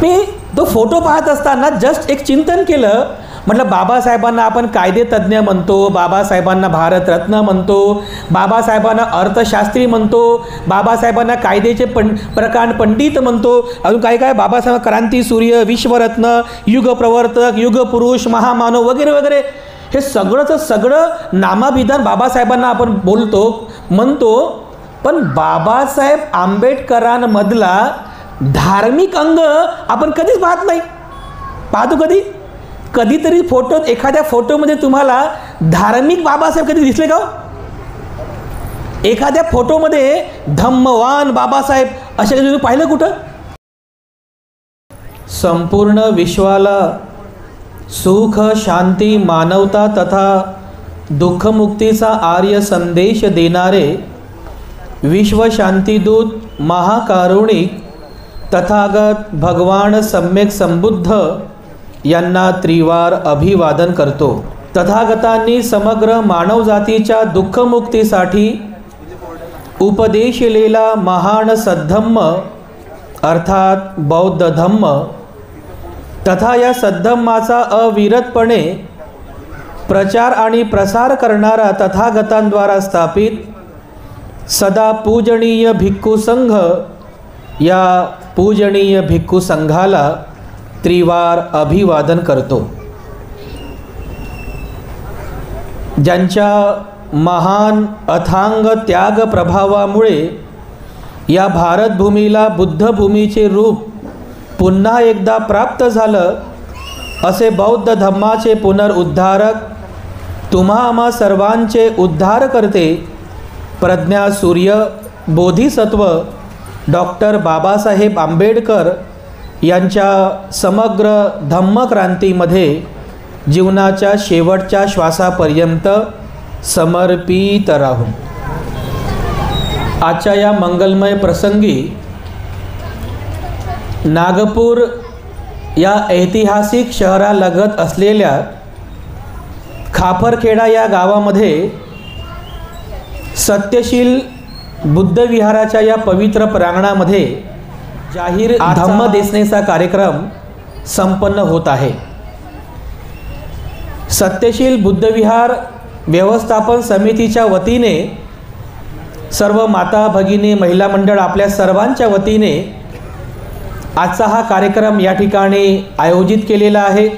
मी तो फोटो पाहत असताना जस्ट एक चिंतन केलं. म्हटलं बाबासाहेबांना आपण कायदेतज्ञ म्हणतो, बाबासाहेबांना भारतरत्न म्हणतो, बाबासाहेबांना अर्थशास्त्री म्हणतो, बाबासाहेबांना कायद्याचे प्रकांड पंडित म्हणतो, अजून काय काय बाबासाहेब क्रांतीसूर्य, विश्वरत्न, युगप्रवर्तक, युगपुरुष, महामानव वगैरे वगैरे हे सगळंचं सगळं नामाभिधान बाबासाहेबांना आपण बोलतो म्हणतो. पण बाबासाहेब आंबेडकरांमधला धार्मिक अंग आपण कधीच पाहत नाही. पाहतो कधी? कधीतरी फोटोत, एखाद्या फोटोमध्ये तुम्हाला धार्मिक बाबासाहेब कधी दिसले का? एखाद्या फोटोमध्ये धम्मवान बाबासाहेब असे कधी तुम्ही पाहिलं कुठं? संपूर्ण विश्वाला सुख, शांती, मानवता तथा दुःखमुक्तीचा आर्य संदेश देणारे विश्वशांतीदूत, महाकारुणिक तथागत भगवान सम्यक संबुद्ध यांना त्रिवार अभिवादन करतो. तथागतांनी समग्र मानवजातीच्या दुःखमुक्तीसाठी उपदेशिलेला महान सद्धम्म अर्थात बौद्ध धम्म तथा या सद्धम्माचा अविरतपणे प्रचार आणि प्रसार करणारा तथागतांद्वारा स्थापित सदा पूजनीय भिक्खू संघ, या पूजनीय भिक्खू संघाला त्रिवार अभिवादन करतो. ज्यांच्या महान अथांग त्याग प्रभावामुळे या भारतभूमीला बुद्धभूमीचे रूप पुन्हा एकदा प्राप्त झालं, असे बौद्ध धम्माचे पुनरुद्धारक, तुम्हा आम्हा सर्वांचे उद्धार करते, प्रज्ञासूर्य बोधिसत्व डॉक्टर बाबासाहेब आंबेडकर यांच्या समग्र धम्मक्रांतीमध्ये जीवनाच्या शेवटच्या श्वासापर्यंत समर्पित राहू. आजच्या या मंगलमय प्रसंगी नागपूर या ऐतिहासिक शहरालगत असलेल्या खापरखेडा या गावामध्ये सत्यशील बुद्धविहाराच्या या पवित्र प्रांगणामध्ये जाहीर धम्मदेसनेचा कार्यक्रम संपन्न होत आहे. सत्यशील बुद्धविहार व्यवस्थापन समितीच्या वतीने सर्व माता भगिनी महिला मंडळ आपल्या सर्वांच्या वतीने आजचा हा कार्यक्रम या ठिकाणी आयोजित केलेला आहे.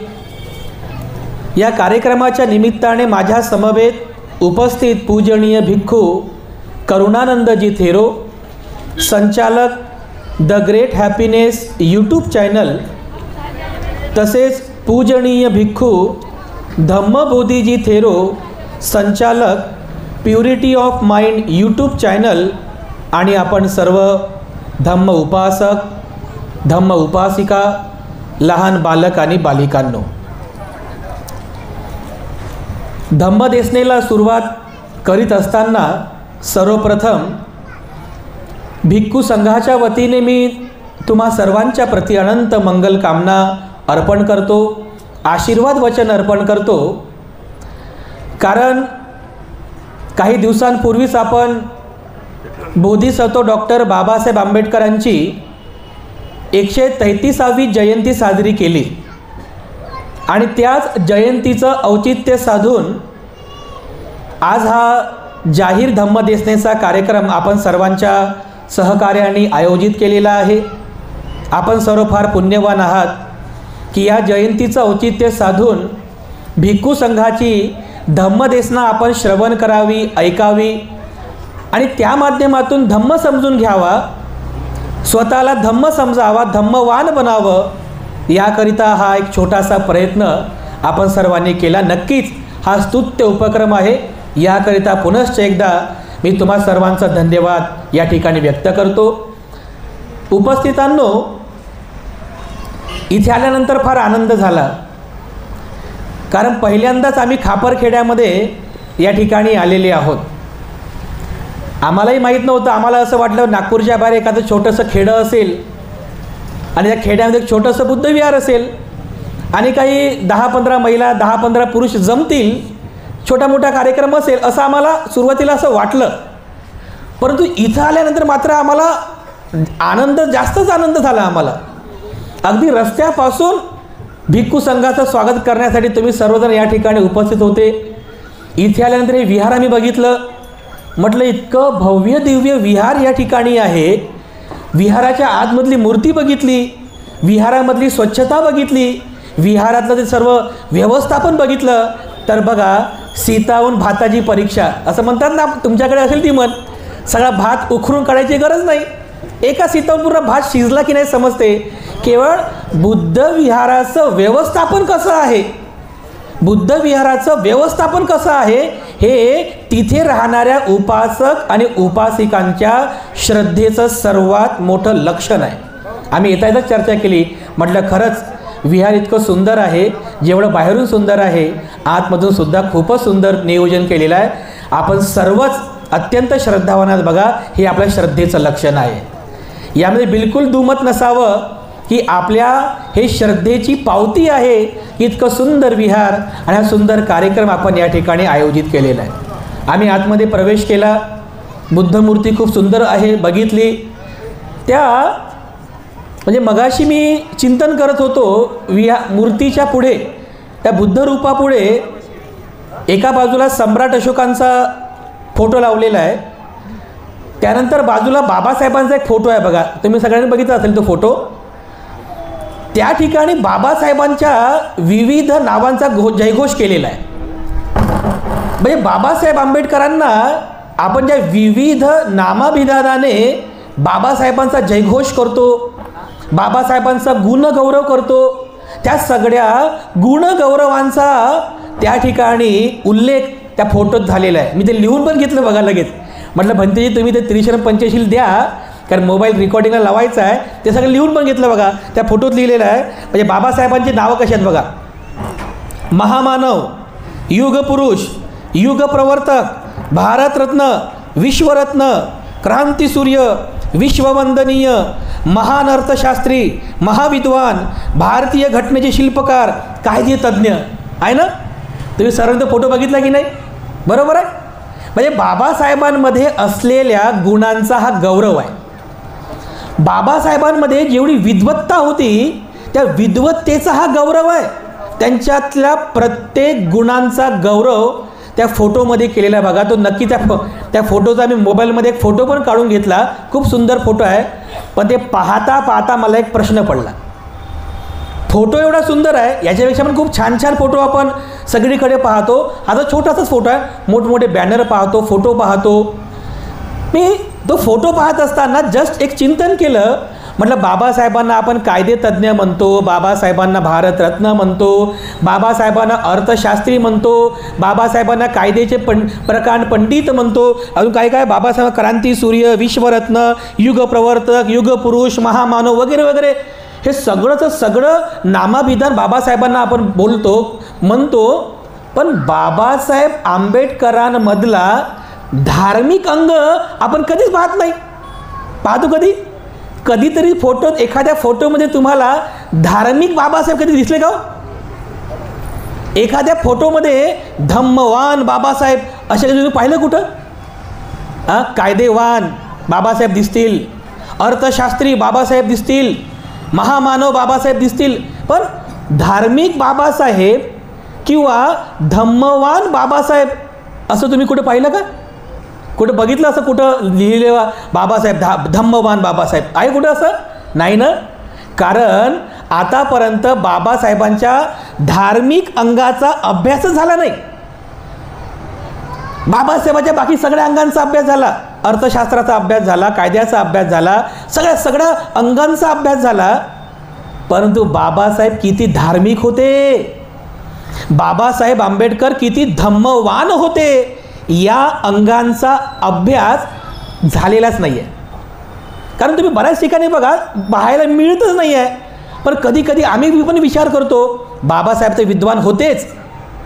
या कार्यक्रमाच्या निमित्ताने माझ्या समवेत उपस्थित पूजनीय भिक्खू करुणानंदजी थेरो, संचालक the great happiness YouTube channel, तसेच पूजनीय भिक्खू धम्मबोधीजी थेरो, संचालक purity of mind YouTube channel, आणि आपण सर्व धम्म उपासक, धम्म उपासिका, लहान बालक आणि बालिकांनो, धम्मदेसनेला सुरुवात करीत असताना सर्वप्रथम भिक्खू संघाच्या वतीने मी तुम्हा सर्वांच्या प्रति अनंत मंगल कामना अर्पण करतो, आशीर्वाद वचन अर्पण करतो. कारण काही दिवसांपूर्वीच आपण बोधिसत्व डॉक्टर बाबासाहेब आंबेडकरांची 133वी जयंती साजरी केली आणि त्याच जयंतीचं औचित्य साधून आज हा जाहीर धम्मदेसनेचा कार्यक्रम आपण सर्वांच्या सहकार्याने आयोजित केलेला आहे. आपण सर्व फार पुण्यवान आहात की या जयंतीचं औचित्य साधून भिक्खू संघाची धम्मदेसना आपण श्रवण करावी, ऐकावी आणि त्या माध्यमातून धम्म समजून घ्यावा, स्वतःला धम्म समजावा, धम्मवान बनावं, याकरिता हा एक छोटासा प्रयत्न आपण सर्वांनी केला. नक्कीच हा स्तुत्य उपक्रम आहे. याकरिता पुनश्च एकदा मी तुम्हा सर्वांचा धन्यवाद या ठिकाणी व्यक्त करतो. उपस्थितांनो, इथे आल्यानंतर फार आनंद झाला, कारण पहिल्यांदाच आम्ही खापरखेड्यामध्ये या ठिकाणी आलेले आहोत. आम्हालाही माहीत नव्हतं. आम्हाला असं वाटलं नागपूरच्या बाहेर एखादं छोटंसं खेडं असेल आणि त्या खेड्यामध्ये एक छोटंसं बुद्धविहार असेल आणि काही 10-15 महिला 10-15 पुरुष जमतील, छोटा मोठा कार्यक्रम असेल, असं आम्हाला सुरुवातीला असं वाटलं. परंतु इथं आल्यानंतर मात्र आम्हाला जास्तच आनंद झाला आम्हाला. अगदी रस्त्यापासून भिक्खू संघाचं स्वागत करण्यासाठी तुम्ही सर्वजण या ठिकाणी उपस्थित होते. इथे आल्यानंतर हे विहार आम्ही बघितलं. म्हटलं इतकं भव्य दिव्य विहार या ठिकाणी आहे. विहाराच्या आतमधली मूर्ती बघितली, विहारामधली स्वच्छता बघितली, विहारातलं ते सर्व व्यवस्थापन बघितलं. तर बघा, सीताहून भाताची परीक्षा असं म्हणतात ना, तुमच्याकडे असेल ती म्हण. सगळा भात उखरून काढायची गरज नाही. एका सीताहून पूर्ण भात शिजला की नाही समजते. केवळ बुद्ध विहाराचं व्यवस्थापन कसं आहे, बुद्ध विहाराचं व्यवस्थापन कसं आहे, हे तिथे राहणाऱ्या उपासक आणि उपासिकांच्या श्रद्धेचं सर्वात मोठं लक्षण आहे. आम्ही येता येताच चर्चा केली. म्हटलं खरंच विहार इतकं सुंदर आहे. जेवढं बाहेरून सुंदर आहे, आतमधून सुद्धा खूपच सुंदर नियोजन केलेलं आहे. आपण सर्वच अत्यंत श्रद्धावान आहात बघा. हे आपल्या श्रद्धेचं लक्षण आहे. यामध्ये बिलकुल दुमत नसावं की आपल्या हे श्रद्धेची पावती आहे की इतकं सुंदर विहार आणि हा सुंदर कार्यक्रम आपण या ठिकाणी आयोजित केलेला आहे. आम्ही आतमध्ये प्रवेश केला. बुद्ध मूर्ती खूप सुंदर आहे, बघितली. त्या म्हणजे मगाशी मी चिंतन करत होतो, मूर्तीच्या पुढे, त्या बुद्ध रूपापुढे एका बाजूला सम्राट अशोकांचा फोटो लावलेला आहे. त्यानंतर बाजूला बाबासाहेबांचा एक फोटो आहे बघा. तुम्ही सगळ्यांनी बघितला असेल तो फोटो. त्या ठिकाणी बाबासाहेबांच्या विविध नावांचा जयघोष केलेला आहे. म्हणजे बाबासाहेब आंबेडकरांना आपण ज्या विविध नामाभिधानाने बाबासाहेबांचा जयघोष करतो, बाबासाहेबांचा गुणगौरव करतो, त्या सगळ्या गुणगौरवांचा त्या ठिकाणी उल्लेख त्या फोटोत झालेला आहे. मी ते लिहून पण घेतलं बघा लगेच. म्हटलं भंतेजी तुम्ही ते त्रिशरण पंचशील द्या, कारण मोबाईल रेकॉर्डिंगला लावायचं आहे. ते सगळं लिहून पण घेतलं बघा. त्या फोटोत लिहिलेलं आहे. म्हणजे बाबासाहेबांची नावं कशी आहेत बघा. महामानव, युगपुरुष, युगप्रवर्तक, भारतरत्न, विश्वरत्न, क्रांतीसूर्य, विश्ववंदनीय, महान अर्थशास्त्री, महाविद्वान, भारतीय घटनेचे शिल्पकार, कायदेतज्ञ आहे ना. तुम्ही सर्वांचा फोटो बघितला की नाही? बरोबर आहे. म्हणजे बाबासाहेबांमध्ये असलेल्या गुणांचा हा गौरव आहे. बाबासाहेबांमध्ये जेवढी विद्वत्ता होती, त्या विद्वत्तेचा हा गौरव आहे. त्यांच्यातल्या प्रत्येक गुणांचा गौरव त्या फोटोमध्ये केलेला आहे बघा. तो नक्की त्या फोटोचा मी मोबाईलमध्ये एक फोटो पण काढून घेतला. खूप सुंदर फोटो आहे. पण ते पाहता पाहता मला एक प्रश्न पडला. फोटो एवढा सुंदर आहे, याच्यापेक्षा पण खूप छान छान फोटो आपण सगळीकडे पाहतो. हा जो छोटासाच फोटो आहे, मोठमोठे बॅनर पाहतो, फोटो पाहतो. मी तो फोटो पाहत असताना जस्ट एक चिंतन केलं. म्हटलं बाबासाहेबांना आपण कायदेतज्ञ म्हणतो, बाबासाहेबांना भारतरत्न म्हणतो, बाबासाहेबांना अर्थशास्त्री म्हणतो, बाबासाहेबांना कायद्याचे प्रकांड पंडित म्हणतो, अजून काय काय बाबासाहेब क्रांतीसूर्य, विश्वरत्न, युगप्रवर्तक, युगपुरुष, महामानव वगैरे वगैरे. हे सगळंचं सगळं नामाभिधान बाबासाहेबांना आपण म्हणतो. पण बाबासाहेब आंबेडकरांमधला धार्मिक अंग आपण कधीच पाहत नाही. पाहतो कधी? कधीतरी फोटोत, एखाद्या फोटोमध्ये तुम्हाला धार्मिक बाबासाहेब कधी दिसले का? एखाद्या फोटोमध्ये धम्मवान बाबासाहेब असे कधी तुम्ही पाहिलं कुठं? कायदेवान बाबासाहेब दिसतील, अर्थशास्त्री बाबासाहेब दिसतील, महामानव बाबासाहेब दिसतील. पण धार्मिक बाबासाहेब किंवा धम्मवान बाबासाहेब असं तुम्ही कुठं पाहिलं का? कुठं बघितलं असं? कुठं लिहिलेलं बाबासाहेब धम्मवान बाबासाहेब आहे कुठं? असं नाही ना. कारण आतापर्यंत बाबासाहेबांच्या धार्मिक अंगाचा अभ्यासच झाला नाही. बाबासाहेबांच्या बाकी सगळ्या अंगांचा अभ्यास झाला, अर्थशास्त्राचा अभ्यास झाला, कायद्याचा अभ्यास झाला, सगळ्या अंगांचा अभ्यास झाला. परंतु बाबासाहेब किती धार्मिक होते, बाबासाहेब आंबेडकर किती धम्मवान होते, या अंगांचा अभ्यास झालेलाच नाही आहे. कारण तुम्ही बऱ्याच ठिकाणी बघा, पाहायला मिळतच नाही आहे. पण कधी कधी आम्ही पण विचार करतो, बाबासाहेब तर विद्वान होतेच,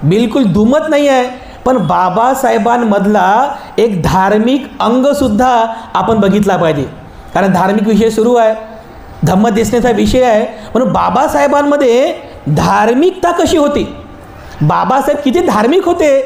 बिलकुल दुमत नाही आहे. पण बाबासाहेबांमधला एक धार्मिक अंगसुद्धा आपण बघितला पाहिजे. कारण धार्मिक विषय सुरू आहे, धम्मदेसनेचा विषय आहे. म्हणून बाबासाहेबांमध्ये धार्मिकता कशी होती, बाबासाहेब किती धार्मिक होते,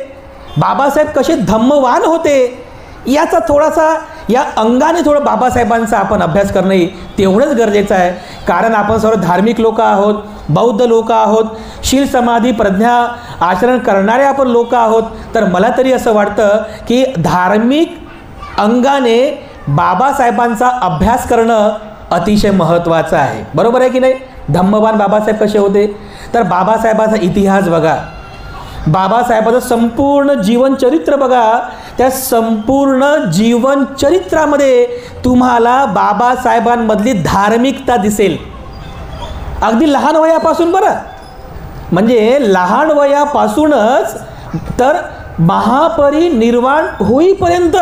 बाबासाहेब कसे धम्मवान होते, याचा थोडासा या अंगाने थोडं बाबासाहेबांचा आपण अभ्यास करणं तेवढंच गरजेचं आहे. कारण आपण सर्व धार्मिक लोक आहोत, बौद्ध लोक आहोत, शील समाधी प्रज्ञा आचरण करणारे आपण लोक आहोत. तर मला तरी असं वाटतं की धार्मिक अंगाने बाबासाहेबांचा अभ्यास करणं अतिशय महत्त्वाचं आहे. बरोबर आहे की नाही? धम्मवान बाबासाहेब कसे होते? तर बाबासाहेबांचा इतिहास बघा, बाबासाहेबांचं संपूर्ण जीवनचरित्र बघा. त्या संपूर्ण जीवनचरित्रामध्ये तुम्हाला बाबासाहेबांमधली धार्मिकता दिसेल. अगदी लहान वयापासून, बरं म्हणजे लहान वयापासूनच तर महापरिनिर्वाण होईपर्यंत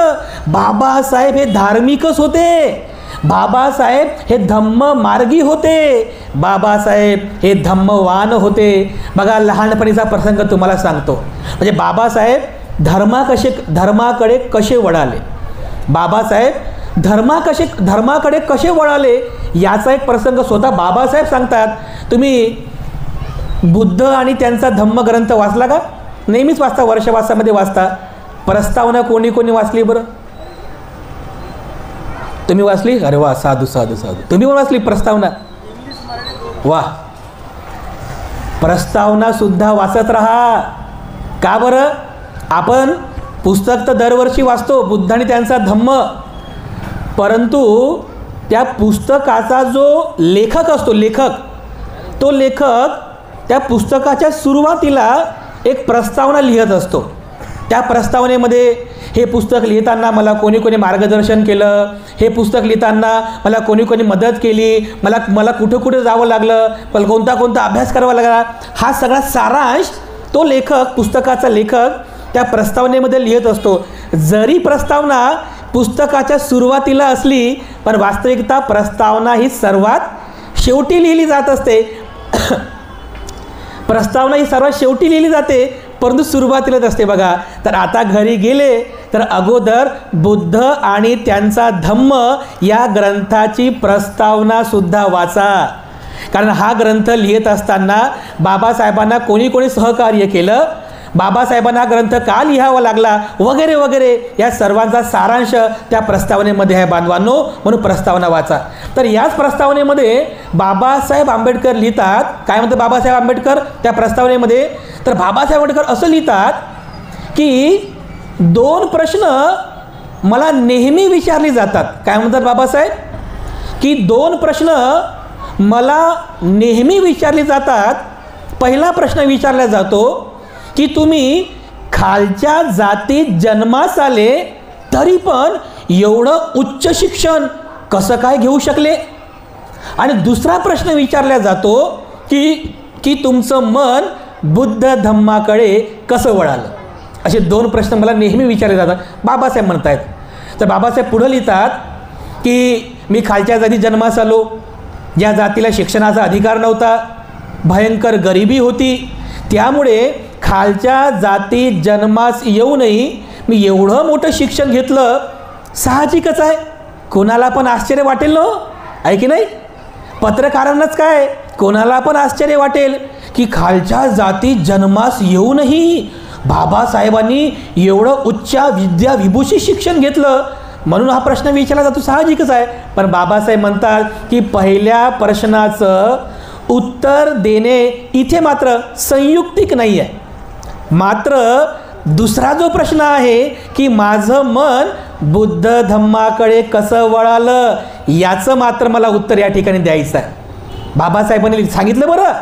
बाबासाहेब हे धार्मिकच होते. बाबासाहेब हे धम्म मार्गी होते. बाबासाहेब हे धम्मवान होते. बघा, लहानपणीचा प्रसंग तुम्हाला सांगतो. म्हणजे बाबासाहेब धर्माकडे कसे वळाले, बाबासाहेब धर्माकडे कसे वळाले याचा एक प्रसंग स्वतः बाबासाहेब सांगतात. तुम्ही बुद्ध आणि त्यांचा धम्मग्रंथ वाचला का? नेहमीच वाचता, वर्षवासामध्ये वाचता. प्रस्तावना कोणी कोणी वाचली बरं? तुम्ही वाचली? अरे वा, साधू साधू साधू. तुम्ही पण वाचली प्रस्तावना? वा, प्रस्तावना सुद्धा वाचत राहा. का बरं? आपण पुस्तक तर दरवर्षी वाचतो, बुद्ध आणि त्यांचा धम्म, परंतु त्या पुस्तकाचा जो लेखक असतो, तो लेखक त्या पुस्तकाच्या सुरुवातीला एक प्रस्तावना लिहित असतो. त्या प्रस्तावनेमध्ये हे पुस्तक लिहिताना मला कोणी कोणी मार्गदर्शन केलं, हे पुस्तक लिहिताना मला कोणी कोणी मदत केली, मला कुठं कुठं जावं लागलं, मला कोणता अभ्यास करावा लागला, हा सगळा सारांश तो लेखक, पुस्तकाचा लेखक त्या प्रस्तावनेमध्ये लिहित असतो. जरी प्रस्तावना पुस्तकाच्या सुरुवातीला असली, पण वास्तविकता प्रस्तावना ही सर्वात शेवटी लिहिली जात असते. प्रस्तावना ही सर्वात शेवटी लिहिली जाते, परंतु सुरुवातीलाच असते बघा. तर आता घरी गेले तर अगोदर बुद्ध आणि त्यांचा धम्म या ग्रंथाची प्रस्तावना सुद्धा वाचा. कारण हा ग्रंथ लिहित असताना बाबासाहेबांना कोणी कोणी सहकार्य केलं, बाबासाहेबांना हा ग्रंथ का लिहावा लागला वगैरे वगैरे, या सर्वांचा सारांश त्या प्रस्तावनेमध्ये आहे बांधवांनो. म्हणून प्रस्तावना वाचा. तर याच प्रस्तावनेमध्ये बाबासाहेब आंबेडकर लिहितात. काय म्हणतात बाबासाहेब आंबेडकर त्या प्रस्तावनेमध्ये? तर बाबासाहेब आंबेडकर असं लिहितात की 2 प्रश्न मला नेहमी विचारले जातात. काय म्हणतात बाबासाहेब? की 2 प्रश्न मला नेहमी विचारले जातात. पहिला प्रश्न विचारला जातो की तुम्ही खालच्या जातीत जन्मास आले तरी पण एवढं उच्च शिक्षण कसं काय घेऊ शकले? आणि दुसरा प्रश्न विचारला जातो की तुमचं मन बुद्ध धम्माकडे कसं वळालं? असे 2 प्रश्न मला नेहमी विचारले जातात, बाबासाहेब म्हणत आहेत. तर बाबासाहेब पुढं लिहितात की मी खालच्या जातीत जन्मास आलो, ज्या जातीला शिक्षणाचा अधिकार नव्हता, भयंकर गरिबी होती, त्यामुळे खालच्या जातीत जन्मास येऊनही मी एवढं मोठं शिक्षण घेतलं. साहजिकच आहे, कोणाला पण आश्चर्य वाटेल ना, आहे की नाही? पत्रकारांनाच काय, कोणाला पण आश्चर्य वाटेल की खालच्या जातीत जन्मास येऊनही बाबासाहेबांनी एवढं उच्च विद्या विभूषित शिक्षण घेतलं. म्हणून हा प्रश्न विचारला जातो, साहजिकच आहे. पण बाबासाहेब म्हणतात की पहिल्या प्रश्नाचं उत्तर देणे इथे मात्र संयुक्तिक नाही आहे. मात्र दुसरा जो प्रश्न आहे की माझं मन बुद्ध धम्माकडे कसं वळालं, याचं मात्र मला उत्तर या ठिकाणी द्यायचं आहे. बाबासाहेबांनी सांगितलं, बरं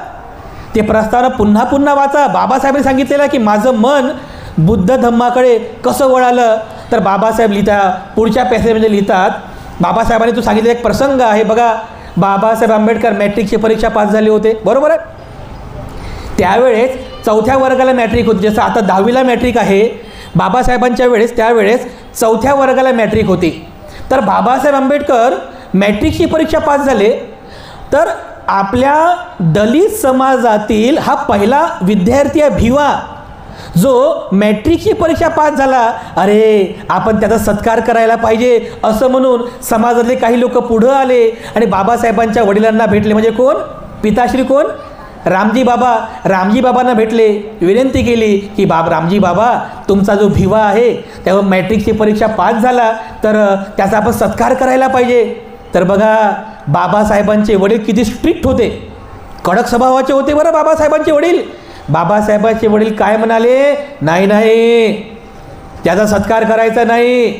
ते प्रस्तावना पुन्हा पुन्हा वाचा. बाबासाहेबांनी सांगितलेलं की माझं मन बुद्ध धम्माकडे कसं वळालं. तर बाबासाहेब पुढच्या पॅसेजमध्ये लिहितात, बाबासाहेबांनी सांगितलेला एक प्रसंग आहे बघा. बाबासाहेब आंबेडकर मॅट्रिकची परीक्षा पास झाले होते, बरोबर आहे? त्यावेळेस 4थ्या वर्गाला मॅट्रिक होती, जसं आता 10वीला मॅट्रिक आहे. बाबासाहेबांच्या वेळेस त्यावेळेस 4थ्या वर्गाला मॅट्रिक होती. तर बाबासाहेब आंबेडकर मॅट्रिकची परीक्षा पास झाले. तर आपल्या दलित समाजातील हा पहिला विद्यार्थी आहे भिवा, जो मॅट्रिकची परीक्षा पास झाला. अरे आपण त्याचा सत्कार करायला पाहिजे असं म्हणून समाजातले काही लोक पुढं आले आणि बाबासाहेबांच्या वडिलांना भेटले. म्हणजे कोण? पिताश्री कोण? रामजी बाबांना भेटले, विनंती केली की रामजी बाबा, तुमचा जो भिवा आहे त्यावर मॅट्रिकची परीक्षा पास झाला तर त्याचा आपण सत्कार करायला पाहिजे. तर बघा, बाबासाहेबांचे वडील किती स्ट्रिक्ट होते, कडक स्वभावाचे होते बरं बाबासाहेबांचे वडील. बाबासाहेबांचे वडील काय म्हणाले, नाही नाही, त्याचा सत्कार करायचा नाही.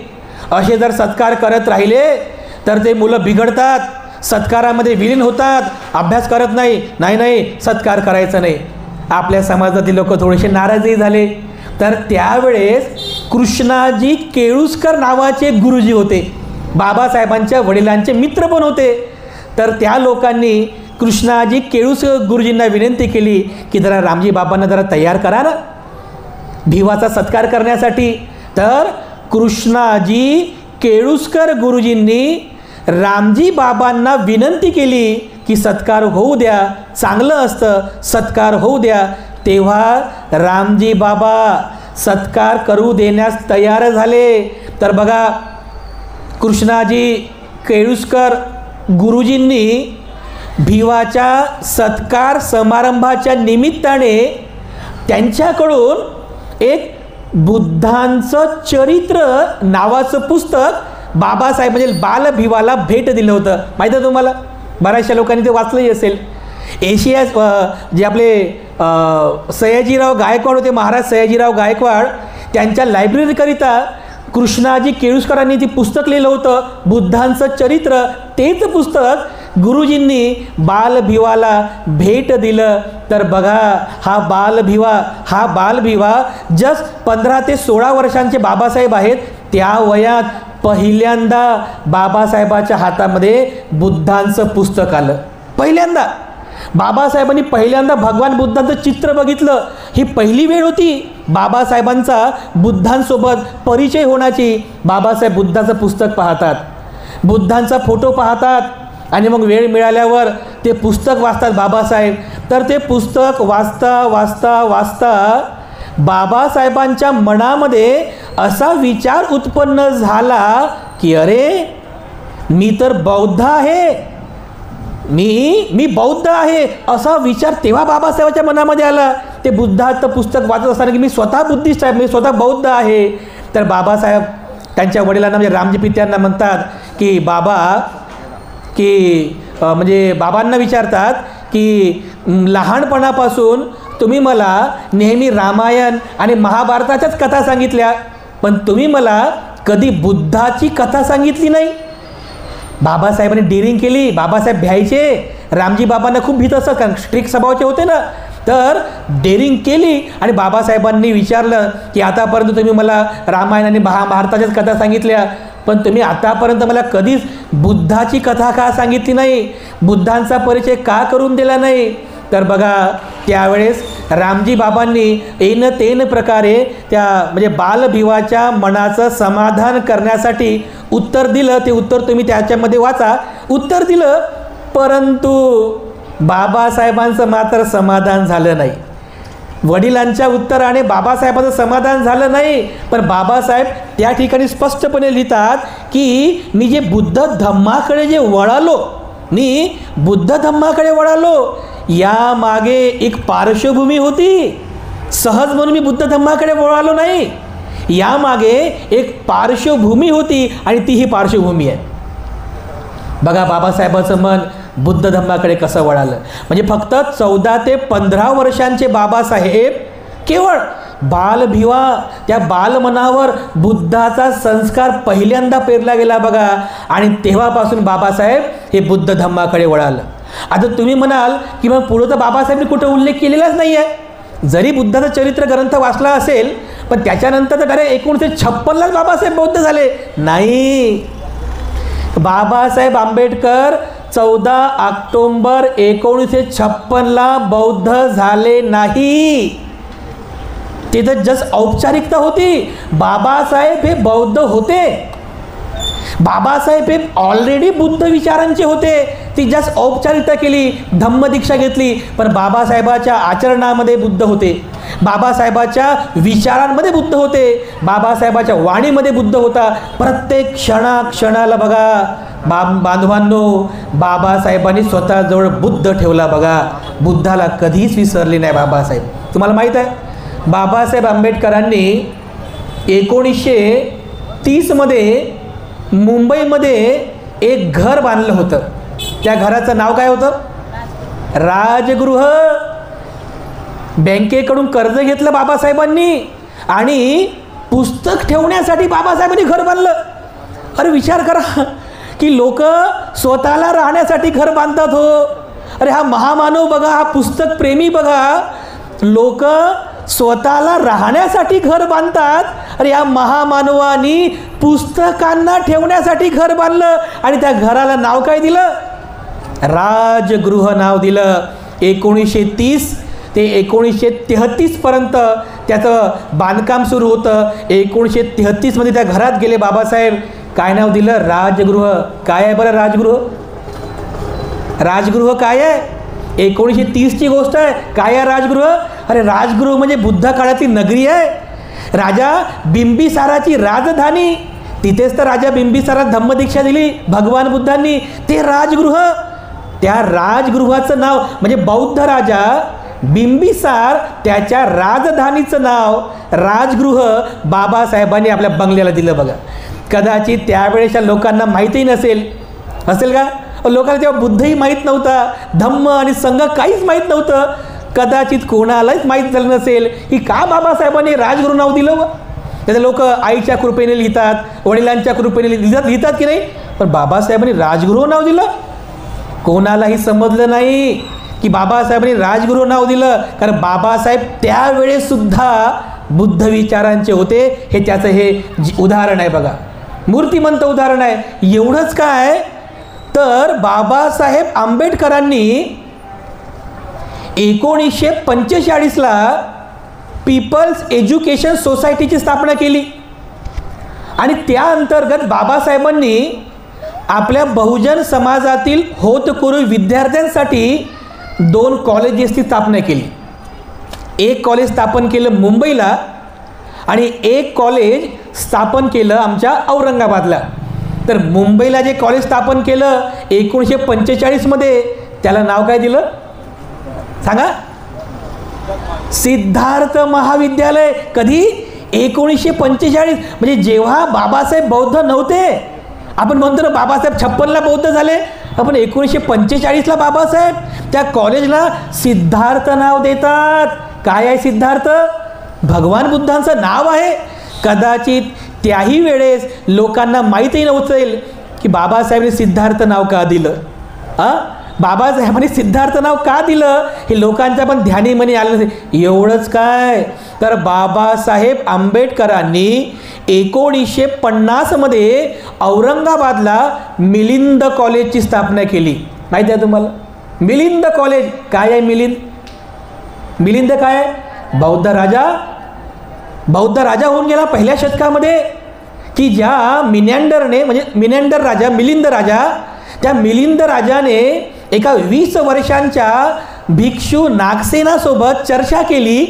असे जर सत्कार करत राहिले तर ते मुलं बिघडतात, सत्कारामध्ये विलीन होतात, अभ्यास करत नाही. नाही नाही, सत्कार करायचा नाही. आपल्या समाजातील लोक थोडेसे नाराजही झाले. तर त्यावेळेस कृष्णाजी केळुस्कर नावाचे गुरुजी होते, बाबासाहेबांच्या वडिलांचे मित्र पण होते. तर त्या लोकांनी कृष्णाजी केळुस्कर गुरुजींना विनंती केली की जरा रामजी बाबांना जरा तयार करा ना भिवाचा सत्कार करण्यासाठी. तर कृष्णाजी केळुस्कर गुरुजींनी रामजी बाबांना विनंती केली की सत्कार होऊ द्या, चांगलं असतं, सत्कार होऊ द्या. तेव्हा रामजी बाबा सत्कार करू देण्यास तयार झाले. तर बघा, कृष्णाजी केळुस्कर गुरुजींनी भिवाच्या सत्कार समारंभाच्या निमित्ताने त्यांच्याकडून एक बुद्धांचं चरित्र नावाचं पुस्तक बाबासाहेब म्हणजे बालभिवाला भेट दिलं होतं. माहिती आहे तुम्हाला, बऱ्याचशा लोकांनी ते वाचलंही असेल. एशिया जे आपले सयाजीराव गायकवाड होते, महाराज सयाजीराव गायकवाड, त्यांच्या लायब्ररीकरिता कृष्णाजी केळुस्करांनी ती पुस्तक लिहिलं होतं, बुद्धांचं चरित्र. तेच पुस्तक गुरुजींनी बालभिवाला भेट दिलं. तर बघा, हा बालभिवा जस्ट 15 ते 16 वर्षांचे बाबासाहेब आहेत. त्या वयात पहिल्यांदा बाबासाहेबाच्या हातामध्ये बुद्धांचं पुस्तक आलं. पहिल्यांदा बाबासाहेबांनी भगवान बुद्धांचं चित्र बघितलं. ही पहिली वेळ होती बाबासाहेबांचा बुद्धांसोबत परिचय होण्याची. बाबासाहेब बुद्धाचं पुस्तक पाहतात, बुद्धांचा फोटो पाहतात आणि मग वेळ मिळाल्यावर ते पुस्तक वाचतात बाबासाहेब. तर ते पुस्तक वाचता वाचता वाचता बाबासाहेबांच्या मनामध्ये असा विचार उत्पन्न झाला की अरे, मी तर बौद्ध आहे, मी बौद्ध आहे, असा विचार तेव्हा बाबासाहेबांच्या मनामध्ये आला. ते बुद्धाचं पुस्तक वाचत असताना की मी स्वतः बुद्धिस्ट आहे, मी स्वतः बौद्ध आहे. तर बाबासाहेब त्यांच्या वडिलांना म्हणजे रामजी पित्यांना म्हणतात की म्हणजे बाबांना विचारतात की लहानपणापासून तुम्ही मला नेहमी रामायण आणि महाभारताच्याच कथा सांगितल्या, पण तुम्ही मला कधी बुद्धाची कथा सांगितली नाही. बाबासाहेबांनी डेअरिंग केली. बाबासाहेब भ्यायचे, रामजी बाबांना खूप भीत असत, कारण स्ट्रिक्ट स्वभावाचे होते ना. तर डेअरिंग केली आणि बाबासाहेबांनी विचारलं की आतापर्यंत तुम्ही मला रामायण आणि महाभारताच्याच कथा सांगितल्या, पण तुम्ही आतापर्यंत मला कधीच बुद्धाची कथा का सांगितली नाही, बुद्धांचा परिचय का करून दिला नाही. तर बघा, त्यावेळेस रामजी बाबांनी ऐन तेन प्रकारे त्या म्हणजे बालभिवाच्या मनाचं समाधान करण्यासाठी उत्तर दिलं. ते उत्तर तुम्ही त्याच्यामध्ये वाचा. उत्तर दिलं, परंतु बाबासाहेबांचं मात्र समाधान झालं नाही. वडिलांच्या उत्तराने बाबासाहेबांचं समाधान झालं नाही. पण बाबासाहेब त्या ठिकाणी स्पष्टपणे लिहितात की मी जे बुद्ध धम्माकडे वळालो, या मागे एक पार्श्वभूमी होती. सहज म्हणून मी बुद्ध धम्माकडे वळालो नाही, यामागे एक पार्श्वभूमी होती आणि ती ही पार्श्वभूमी आहे. बघा, बाबासाहेबांचं मन बुद्ध धम्माकडे कसं वळालं. म्हणजे फक्त 14 ते 15 वर्षांचे बाबासाहेब केवळ बालभिवा, त्या बालमनावर बुद्धाचा संस्कार पहिल्यांदा पेरला गेला बघा, आणि तेव्हापासून बाबासाहेब हे बुद्ध धम्माकडे वळालं. आता तुम्ही म्हणाल की मग पुढं तर बाबासाहेबांनी कुठं उल्लेख केलेलाच नाही आहे. जरी बुद्धाचा चरित्र ग्रंथ वाचला असेल, पण त्याच्यानंतर तर डायरेक्ट 1956लाच बाबासाहेब बौद्ध झाले नाही. बाबासाहेब आंबेडकर 14 ऑक्टोबर 1956ला बौद्ध झाले नाही. तिथं जस्ट औपचारिकता होती. बाबासाहेब हे बौद्ध होते. बाबासाहेब हे ऑलरेडी बुद्ध विचारांचे होते. ती जस्ट औपचारिकता केली, धम्मदीक्षा घेतली, पण बाबासाहेबाच्या आचरणामध्ये बुद्ध होते, बाबासाहेबाच्या विचारांमध्ये बुद्ध होते, बाबासाहेबाच्या वाणीमध्ये बुद्ध होता. प्रत्येक क्षणाला बघा बांधवांनो, बाबासाहेबांनी स्वतःजवळ बुद्ध ठेवला बघा. बुद्धाला कधीच विसरले नाही बाबासाहेब. तुम्हाला माहीत आहे बाबासाहेब आंबेडकरांनी 1930मध्ये मुंबईमध्ये एक घर बांधलं होतं. त्या घराचं नाव काय होतं? राजगृह. बँकेकडून कर्ज घेतलं बाबासाहेबांनी आणि पुस्तक ठेवण्यासाठी बाबासाहेबांनी घर बांधलं. अरे विचार करा की लोक स्वतःला राहण्यासाठी घर बांधतात हो. अरे हा महामानव बघा, हा पुस्तक प्रेमी बघा, लोक स्वतःला राहण्यासाठी घर बांधतात. अरे या महामानवानी पुस्तकांना ठेवण्यासाठी घर बांधलं आणि त्या घराला नाव काय दिलं? राजगृह नाव दिलं. 1930 ते 1933 पर्यंत त्याचं बांधकाम सुरू होतं. 1933मध्ये त्या घरात गेले बाबासाहेब. काय नाव दिलं? राजगृह. काय आहे बरं राजगृह? राजगृह काय आहे? 1930ची गोष्ट आहे. काय आहे राजगृह? अरे राजगृह म्हणजे बुद्ध काळातली नगरी आहे. राजा बिंबिसाराची राजधानी. तिथेच तर राजा बिंबिसारात धम्मदीक्षा दिली भगवान बुद्धांनी. ते राजगृह. त्या राजगृहाचं नाव म्हणजे बौद्ध राजा बिंबिसार त्याच्या राजधानीचं नाव राजगृह बाबासाहेबांनी आपल्या बंगल्याला दिलं बघा. कदाचित त्यावेळेच्या लोकांना माहितीही असेल का? लोकांना तेव्हा बुद्धही माहीत नव्हता, धम्म आणि संघ काहीच माहीत नव्हतं. कदाचित कोणालाच माहीत झालं नसेल की का बाबासाहेबांनी राजगृह नाव दिलं. त्याचे लोक आईच्या कृपेने लिहितात, वडिलांच्या कृपेने लिहितात की नाही, पण बाबासाहेबांनी राजगृह नाव दिलं. कोणालाही समजलं नाही की बाबासाहेबांनी राजगृह नाव दिलं, कारण बाबासाहेब त्यावेळेसुद्धा बुद्ध विचारांचे होते. हे त्याचं हे उदाहरण आहे बघा, मूर्तिमंत उदाहरण आहे. एवढंच काय तर बाबासाहेब आंबेडकरांनी 1945ला पीपल्स एज्युकेशन सोसायटीची स्थापना केली आणि त्या अंतर्गत बाबासाहेबांनी आपल्या बहुजन समाजातील होतकरू विद्यार्थ्यांसाठी 2 कॉलेजेसची स्थापना केली. एक कॉलेज स्थापन केलं मुंबईला आणि एक कॉलेज स्थापन केलं आमच्या औरंगाबादला. तर मुंबईला जे कॉलेज स्थापन केलं 1945मध्ये, त्याला नाव काय दिलं सांगा? सिद्धार्थ महाविद्यालय. कधी? 1945. म्हणजे जेव्हा बाबासाहेब बौद्ध नव्हते. आपण म्हणतो ना बाबासाहेब 56ला बौद्ध झाले, आपण 1945ला बाबासाहेब त्या कॉलेजला सिद्धार्थ नाव देतात. काय आहे सिद्धार्थ? भगवान बुद्धांचं नाव आहे. कदाचित त्याही वेळेस लोकांना माहीतही नव्हतं की बाबासाहेबांनी सिद्धार्थ नाव का दिलं. बाबासाहेबांनी सिद्धार्थ नाव का दिलं हे लोकांच्या पण ध्यानी मनी आलं नसेल. एवढंच काय तर बाबासाहेब आंबेडकरांनी 1950मध्ये औरंगाबादला मिलिंद कॉलेजची स्थापना केली. माहिती आहे तुम्हाला? मिलिंद कॉलेज. काय आहे मिलिंद? मिलिंद काय आहे? बौद्ध राजा होऊन गेला पहिल्या शतकामध्ये, की ज्या मिनँडरने म्हणजे मिनँडर राजा, मिलिंद राजा, त्या मिलिंद राजाने एका 20 वर्षांच्या भिक्षू नागसेनासोबत चर्चा केली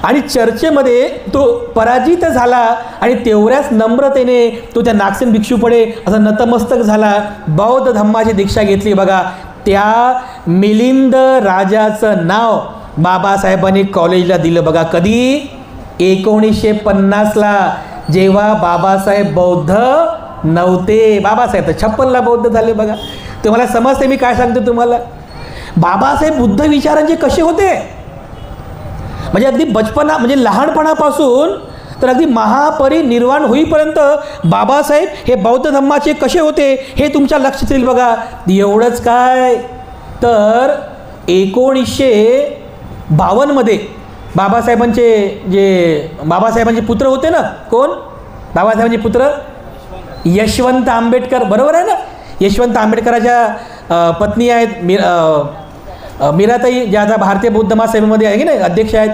आणि चर्चेमध्ये तो पराजित झाला आणि तेवढ्याच नम्रतेने तो त्या नागसेन भिक्षूपुढे असा नतमस्तक झाला. बौद्ध धम्माची दीक्षा घेतली बघा. त्या मिलिंद राजाचं नाव बाबासाहेबांनी कॉलेजला दिलं बघा. कधी? 1950ला, जेव्हा बाबासाहेब बौद्ध नव्हते. बाबासाहेब तर 56ला बौद्ध झाले बघा. तुम्हाला समजते मी काय सांगतो तुम्हाला? बाबासाहेब बुद्ध विचारांचे कसे होते म्हणजे अगदी बचपना म्हणजे लहानपणापासून तर अगदी महापरिनिर्वाण होईपर्यंत बाबासाहेब हे बौद्ध धम्माचे कसे होते हे तुमच्या लक्षात येईल बघा. एवढंच काय तर 1952मध्ये बाबासाहेबांचे पुत्र होते ना, कोण? बाबासाहेबांचे पुत्र यशवंत आंबेडकर. बरोबर आहे ना? यशवंत आंबेडकराच्या पत्नी आहेत मीराताई, ज्या आता भारतीय बौद्ध महासभेमध्ये आहे की नाही अध्यक्ष आहेत.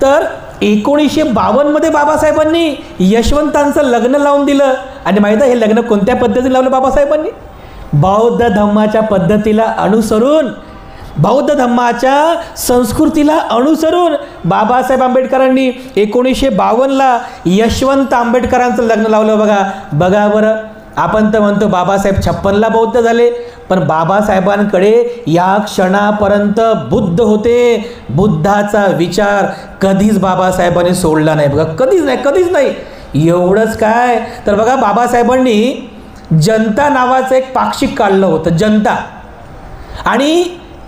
तर 1952मध्ये बाबासाहेबांनी यशवंतांचं लग्न लावून दिलं. आणि माहीत आहे हे लग्न कोणत्या पद्धतीने लावलं बाबासाहेबांनी? बौद्ध धम्माच्या पद्धतीला अनुसरून, बौद्ध धम्माच्या संस्कृतीला अनुसरून बाबासाहेब आंबेडकरांनी 1952ला यशवंत आंबेडकरांचं लग्न लावलं बघा. बघा बरं आपण तर म्हणतो बाबासाहेब 56ला बौद्ध झाले, पण बाबासाहेबांकडे या क्षणापर्यंत बुद्ध होते. बुद्धाचा विचार कधीच बाबासाहेबांनी सोडला नाही बघा, कधीच नाही. एवढंच काय तर बघा, बाबासाहेबांनी जनता नावाचं एक पाक्षिक काढलं होतं, जनता. आणि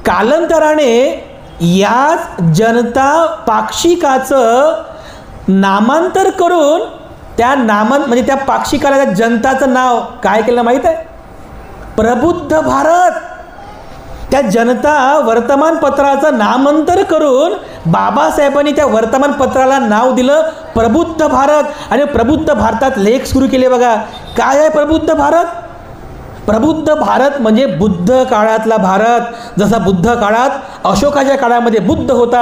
कालांतराने याच जनता पाक्षिकाचं नामांतर करून म्हणजे त्या पाक्षिकाला त्या जनताचं नाव काय केलं माहीत आहे? प्रबुद्ध भारत. त्या जनता वर्तमानपत्राचं नामांतर करून बाबासाहेबांनी त्या वर्तमानपत्राला नाव दिलं प्रबुद्ध भारत. आणि प्रबुद्ध भारतात लेख सुरू केले बघा. काय आहे प्रबुद्ध भारत? प्रबुद्ध भारत म्हणजे बुद्ध काळातला भारत. जसा बुद्ध काळात अशोकाच्या काळामध्ये बुद्ध होता,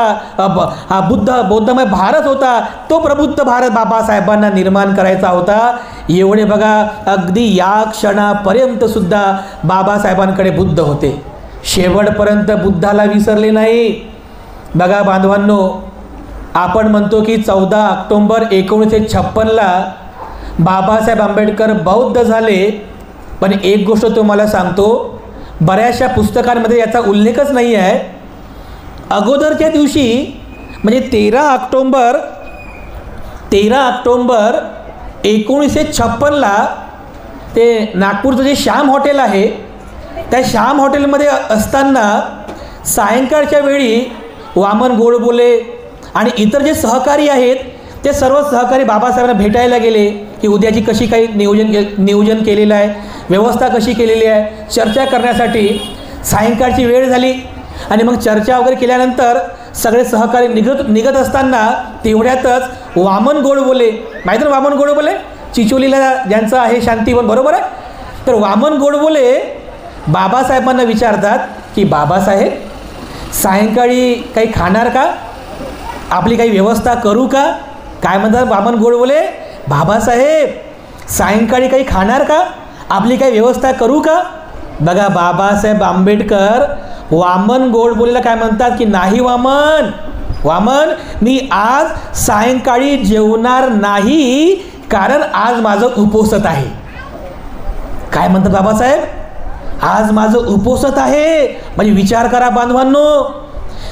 हा बौद्धमय भारत होता, तो प्रबुद्ध भारत बाबासाहेबांना निर्माण करायचा होता. एवढे बघा, अगदी या क्षणापर्यंत सुद्धा बाबासाहेबांकडे बुद्ध होते. शेवटपर्यंत बुद्धाला विसरले नाही. बघा बांधवांनो, आपण म्हणतो की 14 ऑक्टोबर 1956ला बाबासाहेब आंबेडकर बौद्ध झाले. पण एक गोष्ट तुम्हाला सांगतो, बऱ्याचशा पुस्तकांमध्ये याचा उल्लेखच नाही आहे. अगोदरच्या दिवशी म्हणजे 13 ऑक्टोबर 1956ला ते नागपूरचं जे श्याम हॉटेल आहे, त्या श्याम हॉटेलमध्ये असताना सायंकाळच्या वेळी वामन गोडबोले आणि इतर जे सहकारी आहेत ते सर्व सहकारी बाबासाहेबांना भेटायला गेले की उद्याची कशी काही नियोजन केलेलं आहे, व्यवस्था कशी केलेली आहे, चर्चा करण्यासाठी. सायंकाळची वेळ झाली आणि मग चर्चा वगैरे केल्यानंतर सगळे सहकारी निघत असताना तेवढ्यातच वामन गोडबोले, माहिती ना वामन गोडबोले, चिचोलीला ज्यांचं आहे शांतीवन, बरोबर आहे. तर वामन गोडबोले बाबासाहेबांना विचारतात की बाबासाहेब, सायंकाळी काही खाणार का? आपली काही व्यवस्था करू का? काय म्हणतात वामन गोडबोले? बाबासाहेब, सायंकाळी काही खाणार का? आपली काही व्यवस्था करू का? बघा, बाबासाहेब आंबेडकर वामन गोडबोलेला काय म्हणतात की नाही वामन, मी आज सायंकाळी जेवणार नाही, कारण आज माझं उपोषण आहे. काय म्हणतात बाबासाहेब? आज माझं उपोषण आहे. म्हणजे विचार करा बांधवांनो,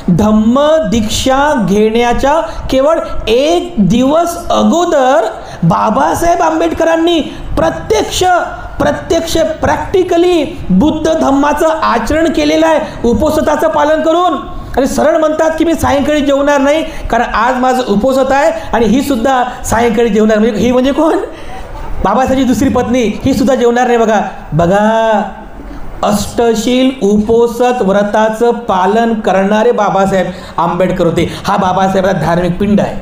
धम्म दीक्षा घेण्याच्या केवळ 1 दिवस अगोदर बाबासाहेब आंबेडकरांनी प्रत्यक्ष प्रॅक्टिकली बुद्ध धम्माचं आचरण केलेलं आहे, उपोषणाचं पालन करून. आणि सरळ म्हणतात की मी सायंकाळी जेवणार नाही, कारण आज माझं उपोषण आहे. आणि ही सुद्धा सायंकाळी जेवणार, म्हणजे ही म्हणजे कोण? बाबासाहेबची दुसरी पत्नी, ही सुद्धा जेवणार नाही. बघा, अष्टशील उपोषित व्रताचं पालन करणारे बाबासाहेब आंबेडकर होते. हा बाबासाहेबांचा धार्मिक पिंड आहे,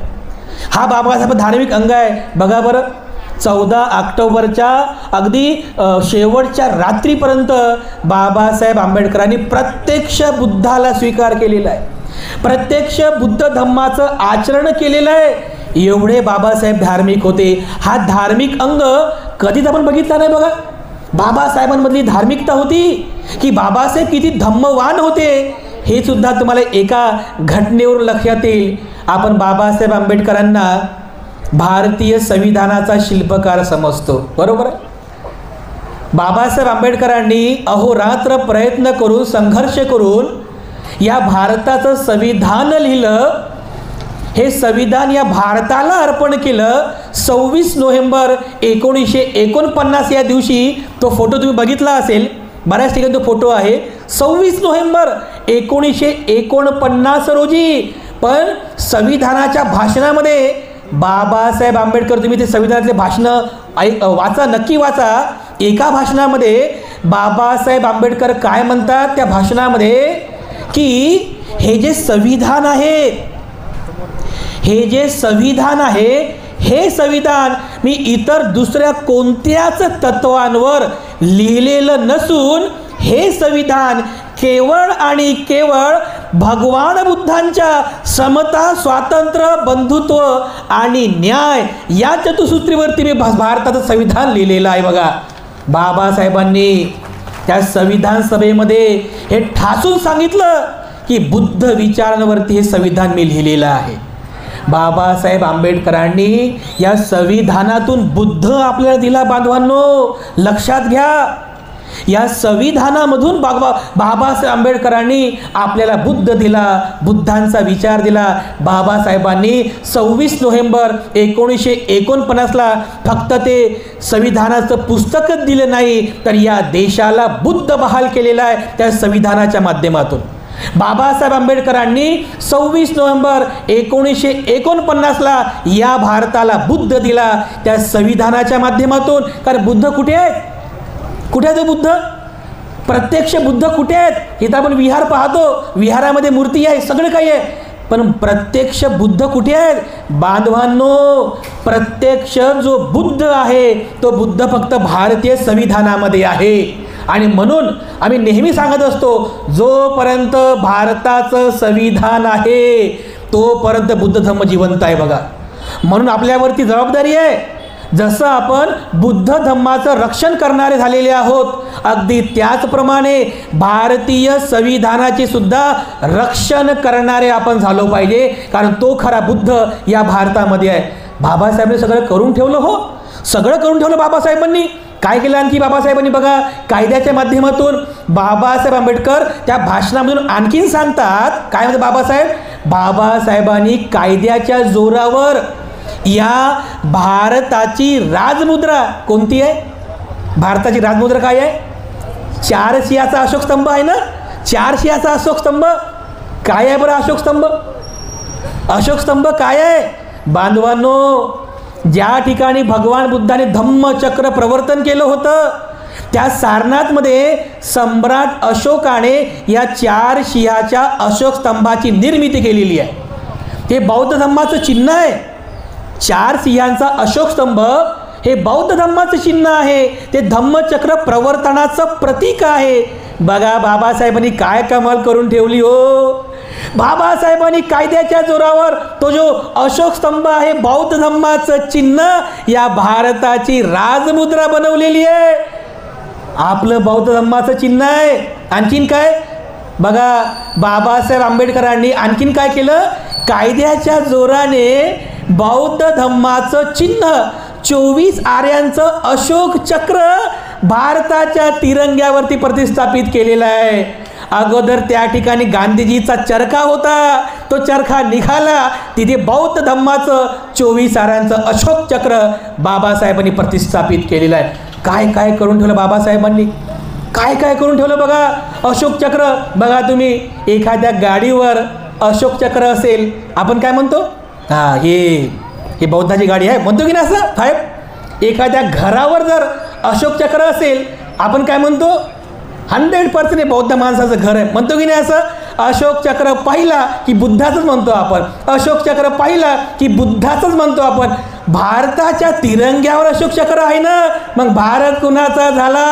हा बाबासाहेबांचा धार्मिक अंग आहे. बघा बरं, 14 ऑक्टोबरच्या अगदी शेवटच्या रात्रीपर्यंत बाबासाहेब आंबेडकरांनी प्रत्यक्ष बुद्धाला स्वीकार केलेला आहे, प्रत्यक्ष बुद्ध धम्माचं आचरण केलेलं आहे. एवढे बाबासाहेब धार्मिक होते. हा धार्मिक अंग कधीच आपण बघितला नाही. बघा, बाबासाहेबांमधली धार्मिकता होती की बाबासाहेब किती धम्मवान होते, हे सुद्धा तुम्हाला एका घटनेवरून लक्षात येईल. आपण बाबासाहेब आंबेडकरांना भारतीय संविधानाचा शिल्पकार समजतो, बरोबर आहे. बाबासाहेब आंबेडकरांनी अहोरात्र प्रयत्न करून, संघर्ष करून या भारताचं संविधान लिहिलं. हे संविधान या भारताला अर्पण केलं. 26 नोव्हेंबर 1949 या दिवशी, तो फोटो तुम्ही बघितला असेल, बऱ्याच ठिकाणी तो फोटो आहे. 26 नोव्हेंबर 1949 रोजी. पण संविधानाच्या भाषणामध्ये बाबासाहेब आंबेडकर, तुम्ही ते संविधानातले भाषणं वाचा, नक्की वाचा. एका भाषणामध्ये बाबासाहेब आंबेडकर काय म्हणतात त्या भाषणामध्ये की हे जे संविधान आहे, हे संविधान मी इतर दुसऱ्या कोणत्याच तत्वांवर लिहिलेलं नसून हे संविधान केवळ आणि केवळ भगवान बुद्धांच्या समता, स्वातंत्र्य, बंधुत्व आणि न्याय या चतुसूत्रीवरती मी भारताचं संविधान लिहिलेलं आहे. बघा, बाबासाहेबांनी त्या संविधान सभेमध्ये हे ठासून सांगितलं की बुद्ध विचारांवरती हे संविधान मी लिहिलेलं आहे. बाबासाहेब आंबेडकरांनी या संविधानातून बुद्ध आपल्याला दिला बांधवांनो, लक्षात घ्या. या संविधानामधून बाबासाहेब आंबेडकरांनी आपल्याला बुद्ध दिला, बुद्धांचा विचार दिला. बाबासाहेबांनी 26 नोव्हेंबर 1949ला फक्त ते संविधानाचं पुस्तकच दिलं नाही, तर या देशाला बुद्ध बहाल केलेला आहे त्या संविधानाच्या माध्यमातून. बाबासाहेब आंबेडकरांनी 26 नोव्हेंबर 1949ला या भारताला बुद्ध दिला त्या संविधानाच्या माध्यमातून. कारण बुद्ध कुठे आहेत? कुठे आहे बुद्ध? प्रत्यक्ष बुद्ध कुठे आहेत? इथं आपण विहार पाहतो, विहारामध्ये मूर्ती आहे, सगळं काही आहे, पण प्रत्यक्ष बुद्ध कुठे आहेत? बांधवांनो, प्रत्यक्ष जो बुद्ध आहे तो बुद्ध फक्त भारतीय संविधानामध्ये आहे. आणि म्हणून आम्ही नेहमी सांगत असतो, जोपर्यंत भारताचं संविधान आहे तोपर्यंत बुद्ध धम्म जिवंत आहे बघा. म्हणून आपल्यावरती जबाबदारी आहे. जसं आपण बुद्ध धम्माचं रक्षण करणारे झालेले आहोत, अगदी त्याचप्रमाणे भारतीय संविधानाचे सुद्धा रक्षण करणारे आपण झालो पाहिजे. कारण तो खरा बुद्ध या भारतामध्ये आहे. बाबासाहेबांनी सगळं करून ठेवलं, हो सगळं करून ठेवलं बाबासाहेबांनी. काय केलं आणखी बाबासाहेबांनी बघा, कायद्याच्या माध्यमातून बाबासाहेब आंबेडकर त्या भाषणामधून आणखीन सांगतात. काय म्हणते बाबासाहेबांनी कायद्याच्या जोरावर या भारताची राजमुद्रा कोणती आहे? भारताची राजमुद्रा काय आहे? 4 शियाचा अशोक स्तंभ आहे ना. 4 शियाचा अशोक स्तंभ काय आहे बरं? अशोक स्तंभ काय आहे बांधवांनो? ज्या ठिकाणी भगवान बुद्धाने धम्मचक्र प्रवर्तन केलं होतं त्या सारनाथमध्ये सम्राट अशोकाने या 4 शियाच्या अशोक स्तंभाची निर्मिती केलेली आहे. हे बौद्ध धम्माचं चिन्ह आहे. 4 सिंहांचा अशोक स्तंभ हे बौद्ध धम्माचं चिन्ह आहे. ते धम्मचक्र प्रवर्तनाचं प्रतीक आहे. बघा बाबासाहेबांनी काय कमाल करून ठेवली हो. बाबासाहेबांनी कायद्याच्या जोरावर तो जो अशोक स्तंभ आहे बौद्ध धम्माचं चिन्ह या भारताची राजमुद्रा बनवलेली आहे. आपलं बौद्ध धम्माचं चिन्ह आहे. आणखीन काय बघा, बाबासाहेब आंबेडकरांनी आणखीन काय केलं? कायद्याच्या जोराने बौद्ध धम्माचं चिन्ह 24 आर्यांचं अशोक चक्र भारताच्या तिरंग्यावरती प्रतिष्ठापित केलेलं आहे. अगोदर त्या ठिकाणी गांधीजीचा चरखा होता, तो चरखा निघाला, तिथे बौद्ध धम्माचं 24 आर्यांचं अशोक चक्र बाबासाहेबांनी प्रतिष्ठापित केलेलं आहे. काय काय करून ठेवलं बाबासाहेबांनी, काय काय करून ठेवलं बघा. अशोक चक्र बघा तुम्ही, एखाद्या गाडीवर अशोक चक्र असेल आपण काय म्हणतो? हां, हे बौद्धाची गाडी आहे म्हणतो की नाही असं साहेब? एखाद्या घरावर जर अशोक चक्र असेल आपण काय म्हणतो? 100% हे बौद्ध माणसाचं घर आहे म्हणतो की नाही असं? अशोक चक्र पाहिला की बुद्धाचंच म्हणतो आपण. अशोक चक्र पाहिला की बुद्धाचंच म्हणतो आपण. भारताच्या तिरंग्यावर अशोक चक्र आहे ना, मग भारत कुणाचा झाला?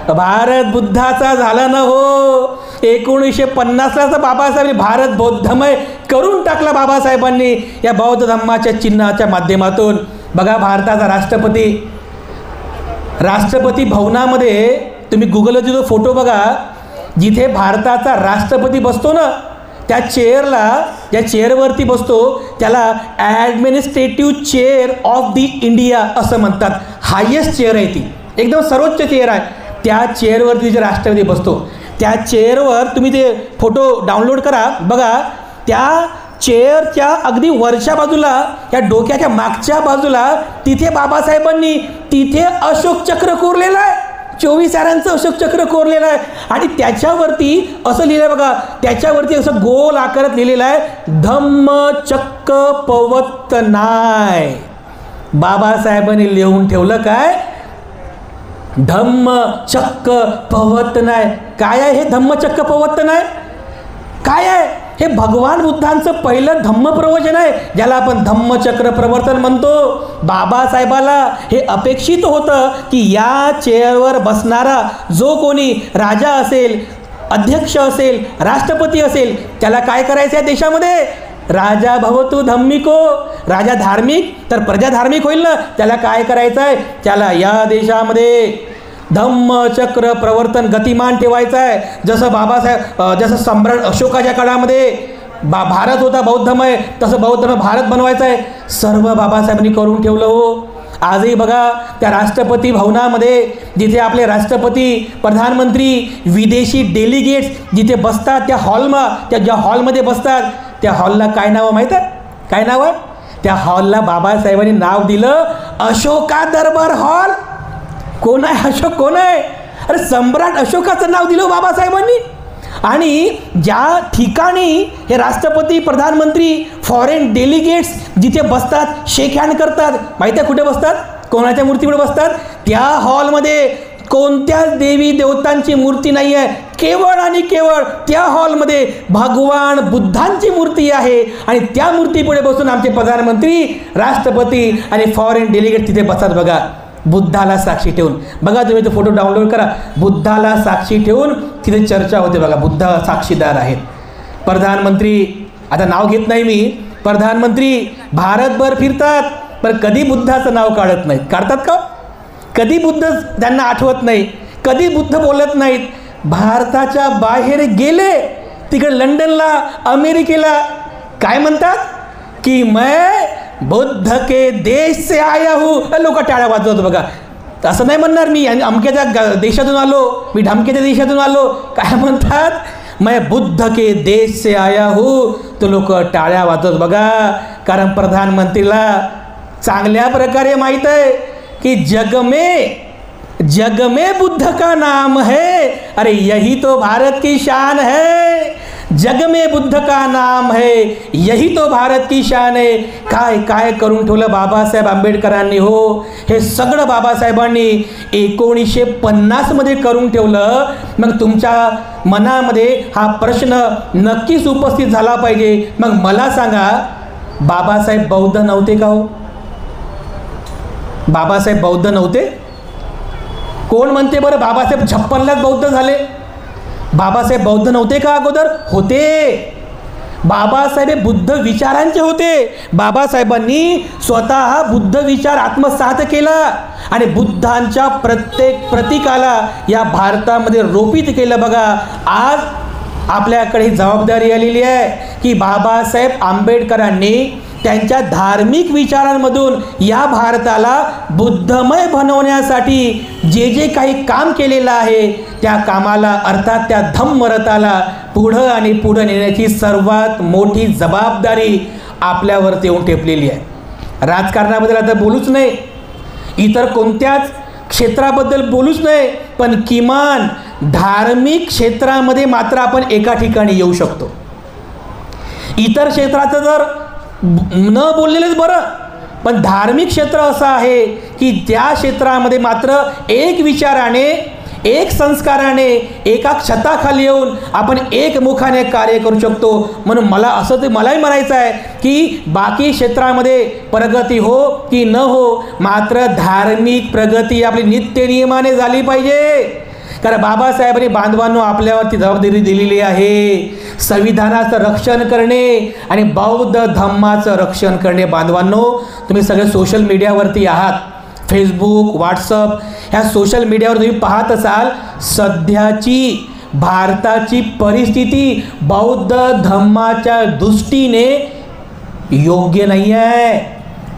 भारत बुद्धाचा झाला ना हो. 1950ला बाबासाहेबांनी भारत बौद्धमय करून टाकला बाबासाहेबांनी या बौद्ध धम्माच्या चिन्हाच्या माध्यमातून. बघा भारताचा राष्ट्रपती भवनामध्ये तुम्ही गुगलवर जो फोटो बघा, जिथे भारताचा राष्ट्रपती बसतो ना त्या चेअरला, ज्या चेअरवरती बसतो त्याला administrative chair of the India असं म्हणतात. हायेस्ट चेअर आहे ती, एकदम सर्वोच्च चेअर आहे. त्या चेअरवरती जे राष्ट्रपती बसतो त्या चेअरवर तुम्ही ते फोटो डाउनलोड करा बघा. त्या चेअरच्या अगदी वरच्या बाजूला, त्या डोक्याच्या मागच्या बाजूला तिथे बाबासाहेबांनी तिथे अशोक चक्र कोरलेलं आहे. 24 आऱ्यांचं अशोक चक्र कोरलेलं आहे. आणि त्याच्यावरती असं लिहिलं आहे बघा, त्याच्यावरती असं गोल आकारात लिहिलेलं आहे धम्मचक्र प्रवर्तनाय. बाबासाहेबांनी लिहून ठेवलं काय? धम्मचक्र प्रवर्तनाय. काय आहे हे धम्मचक्र प्रवर्तनाय? काय आहे हे? भगवान बुद्धांचं पहिलं धम्म प्रवचन आहे, ज्याला आपण धम्मचक्र प्रवर्तन म्हणतो. बाबासाहेबाला हे अपेक्षित होतं की या चेअरवर बसणारा जो कोणी राजा असेल, अध्यक्ष असेल, राष्ट्रपती असेल, त्याला काय करायचं आहे देशामध्ये? राजा भवतु धम्मिको. राजा धार्मिक तर प्रजा धार्मिक होईल ना. त्याला काय करायचं आहे? त्याला या देशामध्ये धम्मचक्र प्रवर्तन गतिमान ठेवायचं आहे. जसं सम्राट अशोकाच्या काळामध्ये भारत होता बौद्धमय, तसं बौद्धमय भारत बनवायचं आहे, सर्व बाबासाहेबांनी करून ठेवलं हो. आजही बघा त्या राष्ट्रपती भवनामध्ये जिथे आपले राष्ट्रपती, प्रधानमंत्री, विदेशी डेलिगेट्स जिथे बसतात त्या ज्या हॉलमध्ये बसतात त्या हॉलला काय नाव माहीत आहे? काय नाव आहे त्या हॉलला? बाबासाहेबांनी नाव दिलं अशोका दरबार हॉल. कोण आहे अशोक? कोण आहे? अरे सम्राट अशोकाचं नाव दिलं बाबासाहेबांनी. आणि ज्या ठिकाणी हे राष्ट्रपती, प्रधानमंत्री, फॉरेन डेलिगेट्स जिथे बसतात, शेक हँड करतात, माहिती आहे कुठे बसतात? कोणाच्या मूर्तीकडे बसतात? त्या हॉलमध्ये कोणत्याच देवी देवतांची मूर्ती नाही आहे, केवळ आणि केवळ त्या हॉलमध्ये भगवान बुद्धांची मूर्ती आहे. आणि त्या मूर्तीपुढे बसून आमचे प्रधानमंत्री, राष्ट्रपती आणि फॉरेन डेलिगेट तिथे बसतात बघा, बुद्धाला साक्षी ठेवून. बघा तुम्ही तो फोटो डाउनलोड करा, बुद्धाला साक्षी ठेवून तिथे चर्चा होते बघा, बुद्ध साक्षीदार आहेत. प्रधानमंत्री, आता नाव घेत नाही मी, प्रधानमंत्री भारतभर फिरतात पण कधी बुद्धाचं नाव काढत नाहीत. काढतात का? कधी बुद्ध त्यांना आठवत नाही, कधी बुद्ध बोलत नाहीत. भारताच्या बाहेर गेले तिकडे लंडनला, अमेरिकेला, काय म्हणतात की मैं बुद्ध के देश से आया हूँ. लोक टाळ्या वाजवत बघा. असं नाही म्हणणार मी अमक्याच्या देशातून आलो, मी ढमक्याच्या देशातून आलो. काय म्हणतात? मैं बुद्ध के देश से आया हूँ. तो लोक टाळ्या वाजवत बघा, कारण प्रधानमंत्रीला चांगल्या प्रकारे माहीत आहे कि जग में बुद्ध का नाम है. अरे यही तो भारत की शान है. जग में बुद्ध का नाम है, यही तो भारत की शान है. काय काय करून ठेवलं बाबासाहेब आंबेडकरांनी हो. हे सगळं बाबासाहेबांनी 1950 मध्ये करून ठेवलं. मग तुमच्या मनामध्ये हा प्रश्न नक्कीच उपस्थित झाला पाहिजे. मग मला सांगा, बाबासाहेब बौद्ध नव्हते का हो? बाबासाहेब बौद्ध नव्हते? कोण म्हणते बरं बाबासाहेब 56लाच बौद्ध झाले? बाबासाहेब बौद्ध नव्हते का अगोदर? होते. बाबासाहेब हे बुद्ध विचारांचे होते. बाबासाहेबांनी स्वतः बुद्ध विचार आत्मसात केला आणि बुद्धांच्या प्रत्येक प्रतीकाला या भारतामध्ये रोपित केलं. बघा, आज आपल्याकडे जबाबदारी आलेली आहे की बाबासाहेब आंबेडकरांनी त्यांच्या धार्मिक विचारांमधून या भारताला बुद्धमय बनवण्यासाठी जे जे काही काम केलेलं आहे त्या कामाला, अर्थात त्या धम्मरथाला पुढं आणि पुढं नेण्याची सर्वात मोठी जबाबदारी आपल्यावरती येऊन ठेपलेली आहे. राजकारणाबद्दल आता बोलूच नाही, इतर कोणत्याच क्षेत्राबद्दल बोलूच नाही, पण किमान धार्मिक क्षेत्रामध्ये मात्र आपण एका ठिकाणी येऊ शकतो. इतर क्षेत्राचं जर न बोललेलंच बरं, पण धार्मिक क्षेत्र असं आहे की त्या क्षेत्रामध्ये मात्र एक विचाराने, एक संस्काराने, एका छताखाली येऊन आपण एकमुखाने कार्य करू शकतो. म्हणून मलाही म्हणायचं आहे की बाकी क्षेत्रामध्ये प्रगती हो की न हो, मात्र धार्मिक प्रगती आपली नित्यनियमाने झाली पाहिजे. कारण बाबासाहेबांनी बांधवांनो आपल्यावरती जबाबदारी दिलेली आहे, संविधानाचं रक्षण करणे आणि बौद्ध धम्माचं रक्षण करणे. बांधवांनो, तुम्ही सगळे सोशल मीडियावरती आहात, फेसबुक, व्हॉट्सअप, ह्या सोशल मीडियावर तुम्ही पाहत असाल, सध्याची भारताची परिस्थिती बौद्ध धम्माच्या दृष्टीने योग्य नाही आहे.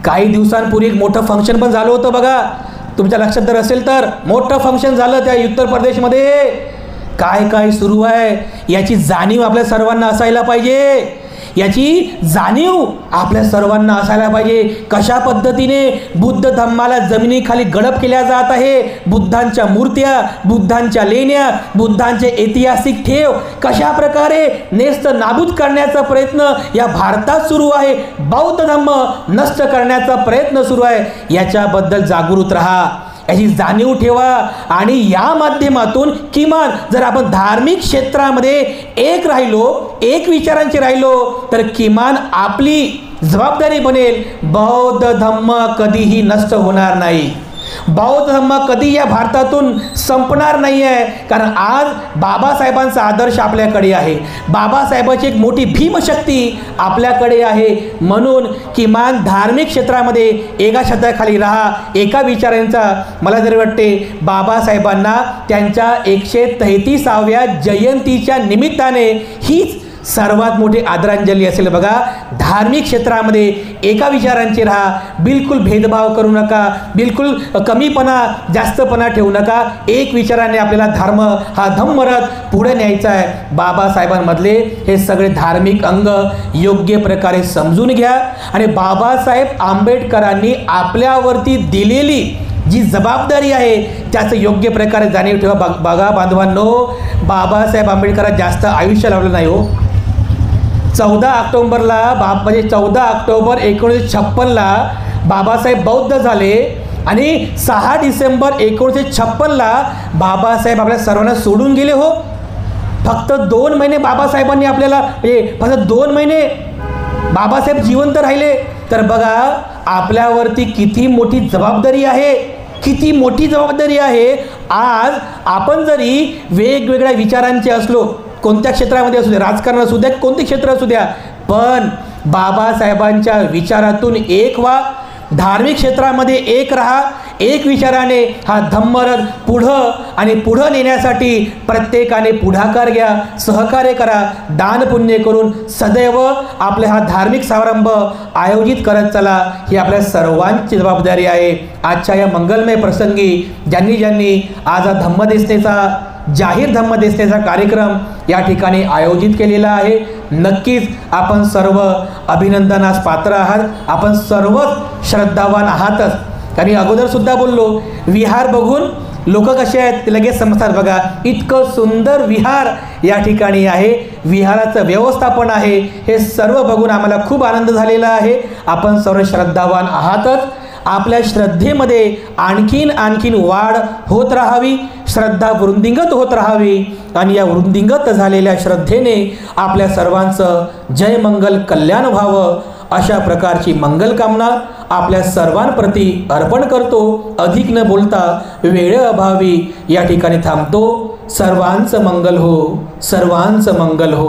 काही दिवसांपूर्वी एक मोठं फंक्शन पण झालं होतं बघा, तुमच्या लक्षात जर असेल तर. मोठं फंक्शन झालं त्या उत्तर प्रदेशमध्ये. काय काय सुरू आहे याची जाणीव आपल्या सर्वांना असायला पाहिजे. याची जाणीव आपल्या सर्वांना असायला पाहिजे. कशा पद्धतीने बुद्ध धम्माला जमिनीखाली गडप केल्या जात आहे. बुद्धांच्या मूर्त्या, बुद्धांच्या लेण्या, बुद्धांचे ऐतिहासिक ठेव कशा प्रकारे नेस्त नाबूद करण्याचा प्रयत्न या भारतात सुरू आहे. बौद्ध धम्म नष्ट करण्याचा प्रयत्न सुरू आहे. याच्याबद्दल जागृत राहा, याची जाणीव ठेवा. आणि या माध्यमातून किमान जर आपण धार्मिक क्षेत्रामध्ये एक राहिलो, एक विचारांचे राहिलो, तर किमान आपली जबाबदारी बनेल. बौद्ध धम्म कधीही नष्ट होणार नाही, बौद्ध धम्म कधी या भारतातून संपणार नाही आहे. कारण आज बाबासाहेबांचा आदर्श आपल्याकडे आहे, बाबासाहेबांची एक मोठी भीमशक्ती आपल्याकडे आहे. म्हणून किमान धार्मिक क्षेत्रामध्ये एका छताखाली राहा, एका विचारांचा. मला जरी वाटते बाबासाहेबांना त्यांच्या 133व्या जयंतीच्या निमित्ताने हीच सर्वात मोठी आदरांजली असेल बघा। धार्मिक क्षेत्रामध्ये एका विचारांचे राहा, बिलकुल भेदभाव करू नका, बिलकुल कमीपणा जास्तपणा ठेवू नका, एक विचाराने आपल्याला धर्म हा धम्मरथ पुढे न्यायचा आहे। बाबासाहेबांमधले हे सगळे धार्मिक अंग योग्य प्रकारे समजून घ्या आणि बाबासाहेब आंबेडकरांनी आपल्यावरती दिलेली जी जबाबदारी आहे त्याचं योग्य प्रकारे जाणीव ठेवा। बघा बांधवांनो, बाबासाहेब आंबेडकरांना जास्त आयुष्य लावलं नाही हो। 14 ऑक्टोबरला म्हणजे 14 ऑक्टोबर 1956ला बाबासाहेब बौद्ध झाले आणि 6 डिसेंबर 1956ला बाबासाहेब आपल्या सर्वांना सोडून गेले हो। फक्त 2 महिने बाबासाहेबांनी आपल्याला फक्त 2 महिने बाबासाहेब जिवंत राहिले। तर बघा आपल्यावरती किती मोठी जबाबदारी आहे, किती मोठी जबाबदारी आहे। आज आपण जरी वेगवेगळ्या विचारांचे असलो, कोणत्या क्षेत्रामध्ये असू द्या, राजकारण असू द्या, कोणते क्षेत्र असू द्या, पण बाबासाहेबांच्या विचारातून एक व्हा, धार्मिक क्षेत्रामध्ये एक राहा, एक विचाराने हा धम्मरथ पुढं आणि पुढं नेण्यासाठी प्रत्येकाने पुढाकार घ्या, सहकार्य करा, दान पुण्य करून सदैव आपले हा धार्मिक समारंभ आयोजित करत चला, ही आपल्या सर्वांची जबाबदारी आहे। आजच्या या मंगलमय प्रसंगी ज्यांनी आज हा धम्मदेसनेचा जाहीर धम्मदेसनेचा कार्यक्रम या ठिकाणी आयोजित केलेला आहे, नक्कीच आपण सर्व अभिनंदनास पात्र आहात, आपण सर्वच श्रद्धावान आहातच। कारण अगोदर सुद्धा बोललो, विहार बघून लोक कसे आहेत ते लगेच समजतात बघा। इतकं सुंदर विहार या ठिकाणी आहे, विहाराचं व्यवस्थापन आहे, हे सर्व बघून आम्हाला खूप आनंद झालेला आहे। आपण सर्व श्रद्धावान आहातच, आपल्या श्रद्धेमध्ये आणखीन वाढ होत राहावी, श्रद्धा वृद्धिंगत होत राहावी आणि या वृद्धिंगत झालेल्या श्रद्धेने आपल्या सर्वांचं जय मंगल कल्याण व्हावं, अशा प्रकारची मंगलकामना आपल्या सर्वांप्रती अर्पण करतो। अधिक न बोलता वेळेअभावी या ठिकाणी थांबतो। सर्वांचं मंगल हो, सर्वांचं मंगल हो।